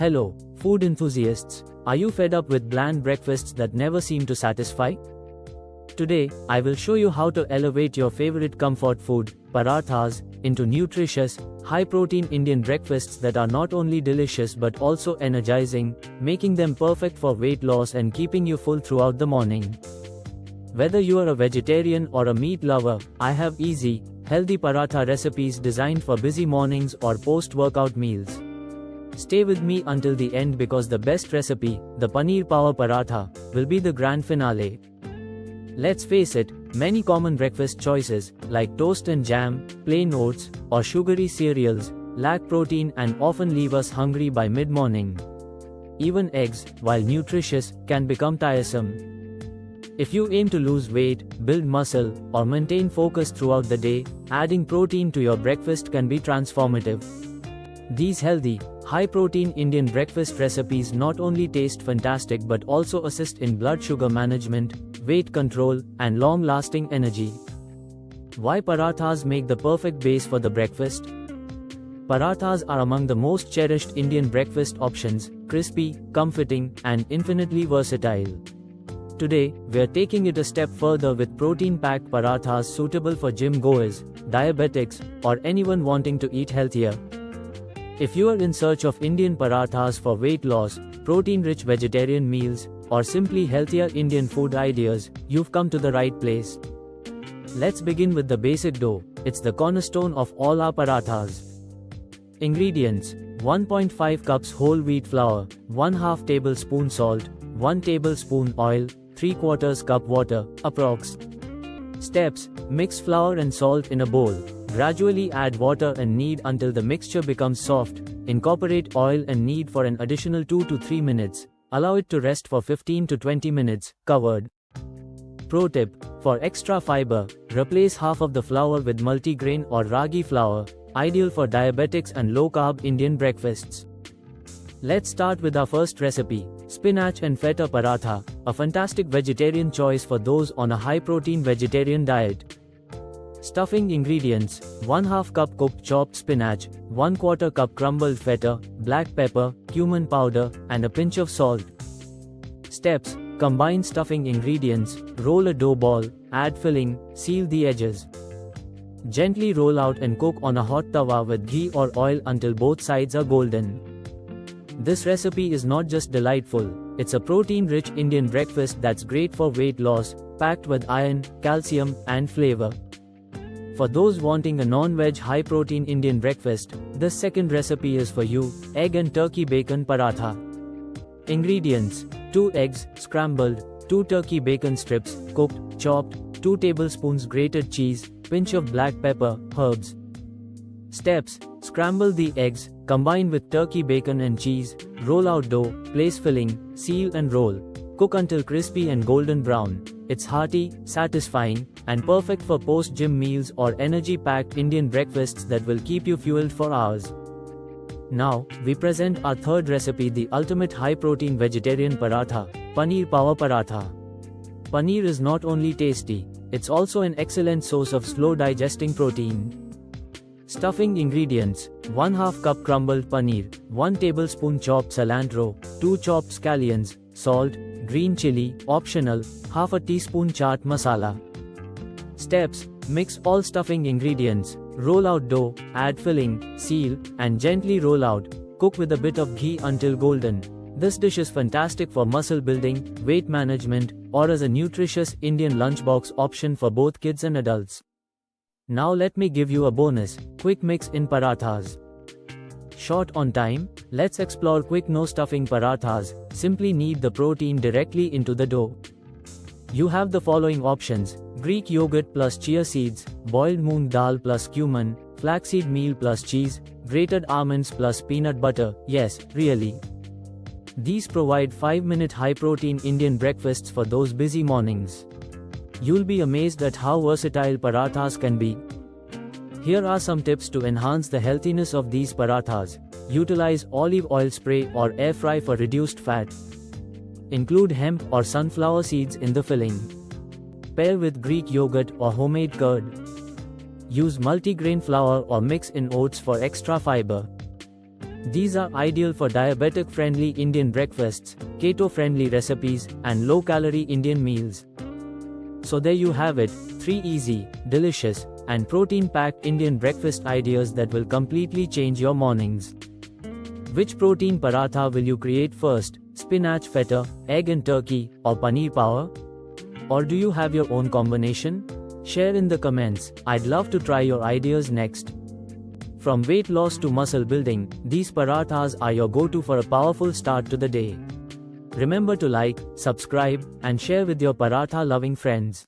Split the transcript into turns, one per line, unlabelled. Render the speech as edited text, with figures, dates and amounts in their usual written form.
Hello, food enthusiasts. Are you fed up with bland breakfasts that never seem to satisfy? Today, I will show you how to elevate your favorite comfort food, parathas, into nutritious, high-protein Indian breakfasts that are not only delicious but also energizing, making them perfect for weight loss and keeping you full throughout the morning. Whether you are a vegetarian or a meat lover, I have easy, healthy paratha recipes designed for busy mornings or post-workout meals. Stay with me until the end because the best recipe, the Paneer Power Paratha, will be the grand finale. Let's face it, many common breakfast choices, like toast and jam, plain oats, or sugary cereals, lack protein and often leave us hungry by mid-morning. Even eggs, while nutritious, can become tiresome. If you aim to lose weight, build muscle, or maintain focus throughout the day, adding protein to your breakfast can be transformative. These healthy, high-protein Indian breakfast recipes not only taste fantastic but also assist in blood sugar management, weight control, and long-lasting energy. Why parathas make the perfect base for the breakfast? Parathas are among the most cherished Indian breakfast options, crispy, comforting, and infinitely versatile. Today, we're taking it a step further with protein-packed parathas suitable for gym goers, diabetics, or anyone wanting to eat healthier. If you are in search of Indian parathas for weight loss, protein-rich vegetarian meals, or simply healthier Indian food ideas, you've come to the right place. Let's begin with the basic dough. It's the cornerstone of all our parathas. Ingredients: 1.5 cups whole wheat flour, 1/2 tablespoon salt, 1 tablespoon oil, 3/4 cup water, approx. Steps: mix flour and salt in a bowl. Gradually add water and knead until the mixture becomes soft. Incorporate oil and knead for an additional 2 to 3 minutes. Allow it to rest for 15 to 20 minutes, covered. Pro tip: for extra fiber, replace half of the flour with multigrain or ragi flour, ideal for diabetics and low-carb Indian breakfasts. Let's start with our first recipe, Spinach-Feta paratha, a fantastic vegetarian choice for those on a high-protein vegetarian diet. Stuffing ingredients: 1/2 cup cooked chopped spinach, 1/4 cup crumbled feta, black pepper, cumin powder, and a pinch of salt. Steps: combine stuffing ingredients, roll a dough ball, add filling, seal the edges. Gently roll out and cook on a hot tawa with ghee or oil until both sides are golden. This recipe is not just delightful, it's a protein-rich Indian breakfast that's great for weight loss, packed with iron, calcium, and flavor. For those wanting a non-veg high-protein Indian breakfast, this second recipe is for you, egg and turkey bacon paratha. Ingredients: 2 eggs, scrambled, 2 turkey bacon strips, cooked, chopped, 2 tablespoons grated cheese, pinch of black pepper, herbs. Steps: scramble the eggs, combine with turkey bacon and cheese, roll out dough, place filling, seal and roll. Cook until crispy and golden brown. It's hearty, satisfying, and perfect for post-gym meals or energy-packed Indian breakfasts that will keep you fueled for hours. Now, we present our third recipe, the ultimate high-protein vegetarian paratha, Paneer Power Paratha. Paneer is not only tasty, it's also an excellent source of slow-digesting protein. Stuffing ingredients: 1/2 cup crumbled paneer, 1 tablespoon chopped cilantro, 2 chopped scallions, salt, green chili, optional, 1/2 teaspoon chaat masala. Steps: mix all stuffing ingredients, roll out dough, add filling, seal, and gently roll out. Cook with a bit of ghee until golden. This dish is fantastic for muscle building, weight management, or as a nutritious Indian lunchbox option for both kids and adults. Now let me give you a bonus, quick mix in parathas. Short on time, let's explore quick no stuffing parathas. Simply knead the protein directly into the dough. You have the following options: Greek yogurt plus chia seeds, boiled moong dal plus cumin, flaxseed meal plus cheese, grated almonds plus peanut butter. Yes, really. These provide 5-minute high-protein Indian breakfasts for those busy mornings. You'll be amazed at how versatile parathas can be. Here are some tips to enhance the healthiness of these parathas. Utilize olive oil spray or air fry for reduced fat. Include hemp or sunflower seeds in the filling. Pair with Greek yogurt or homemade curd. Use multigrain flour or mix in oats for extra fiber. These are ideal for diabetic-friendly Indian breakfasts, keto-friendly recipes, and low-calorie Indian meals. So there you have it, 3 easy, delicious, and protein-packed Indian breakfast ideas that will completely change your mornings. Which protein paratha will you create first? Spinach-Feta, egg and turkey, or paneer power? Or do you have your own combination? Share in the comments. I'd love to try your ideas next. From weight loss to muscle building, these parathas are your go-to for a powerful start to the day. Remember to like, subscribe, and share with your paratha-loving friends.